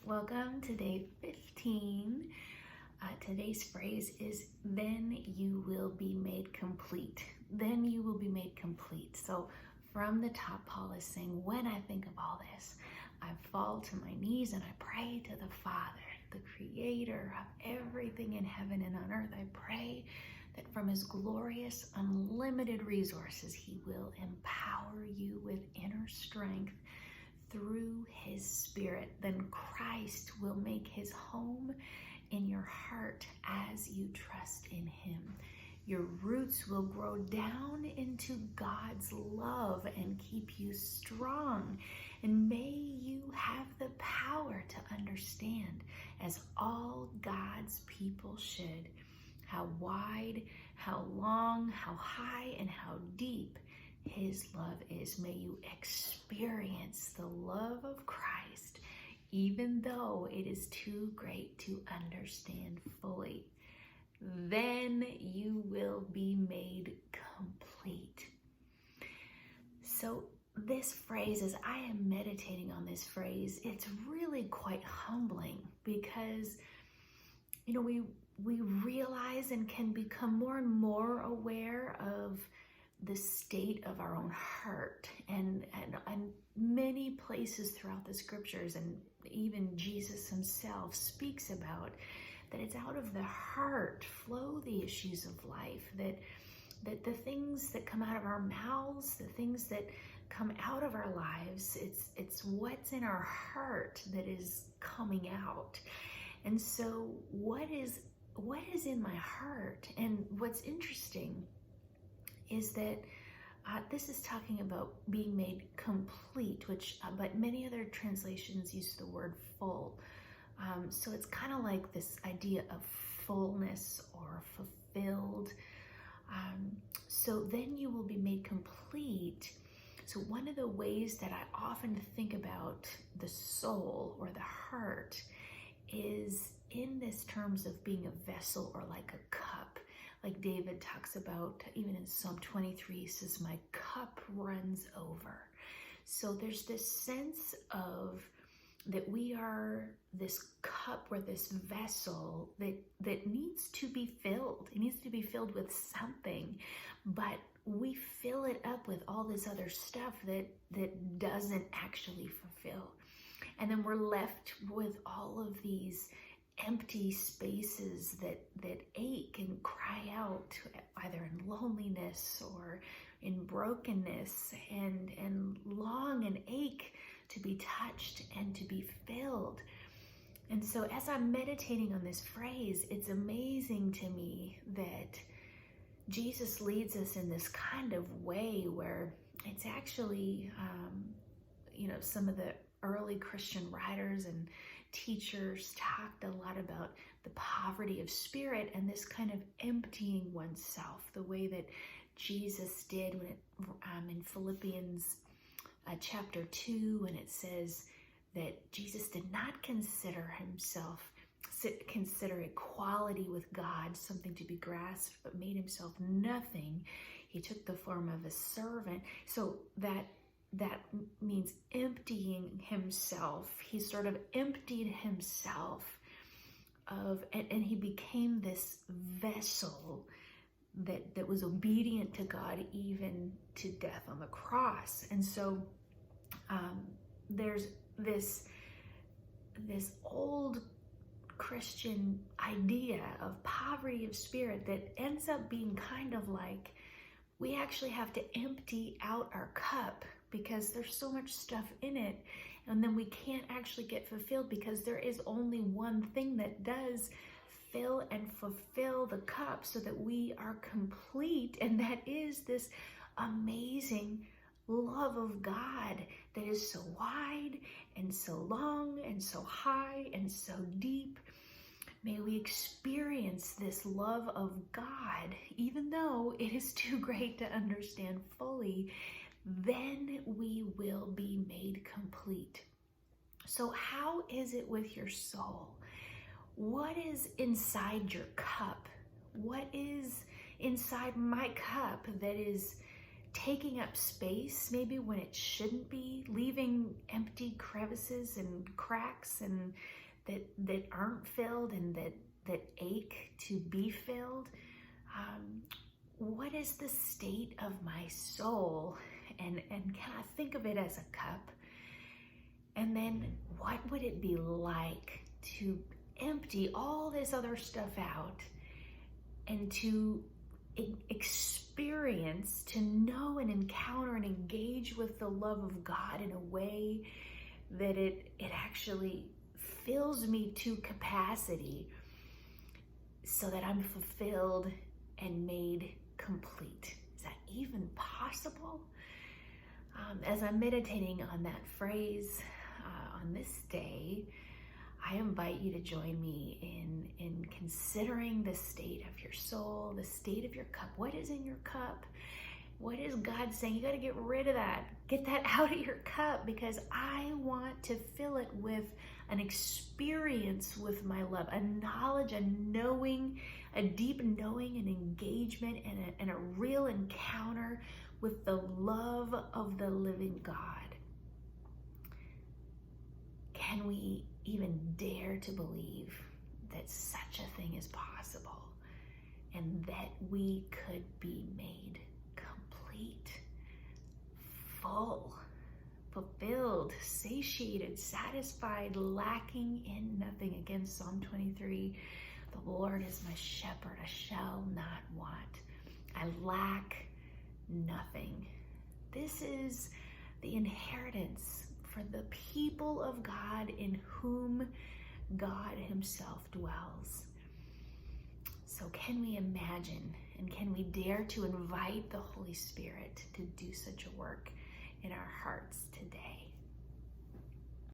Welcome to day 15. Today's phrase is, then you will be made complete. Then you will be made complete. So from the top, Paul is saying, when I think of all this, I fall to my knees and I pray to the Father, the creator of everything in heaven and on earth. I pray that from his glorious, unlimited resources, he will empower you with inner strength through his Spirit. Then Christ will make his home in your heart as you trust in him. Your roots will grow down into God's love and keep you strong. And may you have the power to understand, as all God's people should, how wide, how long, how high, and how deep his love is. May you experience the love of Christ, even though it is too great to understand fully. Then you will be made complete. So this phrase, as I am meditating on this phrase, it's really quite humbling because, we realize and can become more and more aware of the state of our own heart, and many places throughout the scriptures, and even Jesus himself speaks about that it's out of the heart flow the issues of life, that the things that come out of our mouths, the things that come out of our lives, it's what's in our heart that is coming out. And so what is in my heart? And what's interesting is that this is talking about being made complete, but many other translations use the word full. So it's kind of like this idea of fullness or fulfilled. So then you will be made complete. So one of the ways that I often think about the soul or the heart is in this terms of being a vessel or like a cup. Like David talks about, even in Psalm 23, he says, my cup runs over. So there's this sense of that we are this cup or this vessel that needs to be filled. It needs to be filled with something, but we fill it up with all this other stuff that doesn't actually fulfill. And then we're left with all of these empty spaces that ache and cry out, either in loneliness or in brokenness, and long and ache to be touched and to be filled. And so as I'm meditating on this phrase, it's amazing to me that Jesus leads us in this kind of way where it's actually, some of the early Christian writers and teachers talked a lot about the poverty of spirit and this kind of emptying oneself, the way that Jesus did when in Philippians chapter 2, when it says that Jesus did not consider equality with God something to be grasped, but made himself nothing. He took the form of a servant. So that means emptying himself. He sort of emptied himself and he became this vessel that was obedient to God, even to death on the cross. And so there's this old Christian idea of poverty of spirit that ends up being kind of like we actually have to empty out our cup because there's so much stuff in it, and then we can't actually get fulfilled because there is only one thing that does fill and fulfill the cup so that we are complete, and that is this amazing love of God that is so wide and so long and so high and so deep. May we experience this love of God, even though it is too great to understand fully. Then we will be made complete. So how is it with your soul? What is inside your cup? What is inside my cup that is taking up space maybe when it shouldn't be, leaving empty crevices and cracks and that aren't filled and that ache to be filled. What is the state of my soul? And can I think of it as a cup? And then what would it be like to empty all this other stuff out and to experience, to know and encounter and engage with the love of God in a way that it actually fills me to capacity so that I'm fulfilled and made complete? Is that even possible? As I'm meditating on that phrase on this day, I invite you to join me in considering the state of your soul, the state of your cup. What is in your cup? What is God saying? You got to get rid of that. Get that out of your cup, because I want to fill it with an experience with my love, a knowledge, a knowing, a deep knowing and engagement and a real encounter with the love of the living God. Can we even dare to believe that such a thing is possible and that we could be made complete, full, fulfilled, satiated, satisfied, lacking in nothing? Again, Psalm 23, the Lord is my shepherd, I shall not want. I lack nothing. This is the inheritance for the people of God in whom God himself dwells. So can we imagine and can we dare to invite the Holy Spirit to do such a work in our hearts today?